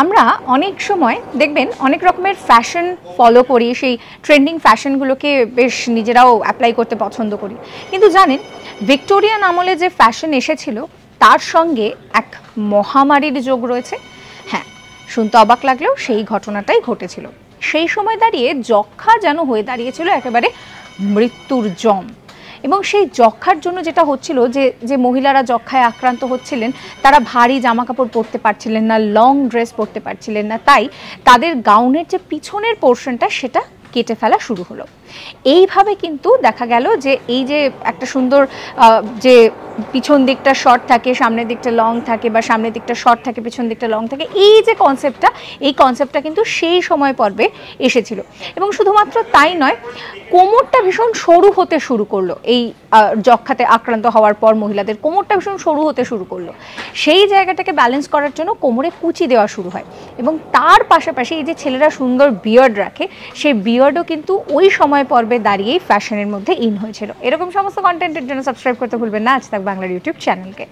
আমরা অনেক সময় দেখবেন অনেক রকমের ফ্যাশন ফলো করি, সেই ট্রেন্ডিং ফ্যাশনগুলোকে বেশ নিজেরাও অ্যাপ্লাই করতে পছন্দ করি। কিন্তু জানেন, ভিক্টোরিয়ান আমলে যে ফ্যাশন এসেছিল তার সঙ্গে এক মহামারীর যোগ রয়েছে। হ্যাঁ, শুনতে অবাক লাগলেও সেই ঘটনাটাই ঘটেছিল। সেই সময় দাঁড়িয়ে যক্ষ্মা যেন হয়ে দাঁড়িয়েছিল একেবারে মৃত্যুর জম। এবং সেই যক্ষ্মার জন্য যেটা হচ্ছিল, যে মহিলারা যক্ষ্মায় আক্রান্ত হচ্ছিলেন তারা ভারী জামা কাপড় পরতে পারছিলেন না, লং ড্রেস পরতে পারছিলেন না, তাই তাদের গাউনের যে পিছনের পোর্শনটা সেটা কেটে ফেলা শুরু হলো। এইভাবে কিন্তু দেখা গেল যে এই যে একটা সুন্দর যে পিছন দিকটা শর্ট থাকে, সামনের দিকটা লং থাকে, বা সামনের দিকটা শর্ট থাকে, পিছন দিকটা লং থাকে, এই যে কনসেপ্টটা, এই কনসেপ্টটা কিন্তু সেই সময় পর্বে এসেছিল। এবং শুধুমাত্র তাই নয়, কোমরটা ভীষণ সরু হতে শুরু করলো। এই যক্ষ্মাতে আক্রান্ত হওয়ার পর মহিলাদের কোমরটা ভীষণ সরু হতে শুরু করলো। সেই জায়গাটাকে ব্যালেন্স করার জন্য কোমরে কুচি দেওয়া শুরু হয়। এবং তার পাশাপাশি এই যে ছেলেরা সুন্দর বিয়ার্ড রাখে, সেই বিয়ার্ডও কিন্তু ওই সময় পর্বে দাঁড়িয়েই ফ্যাশনের মধ্যে ইন হয়েছিল। এরকম সমস্ত কন্টেন্টের জন্য সাবস্ক্রাইব করতে ভুলবেন না আজ তাক বাংলার ইউটিউব চ্যানেলকে।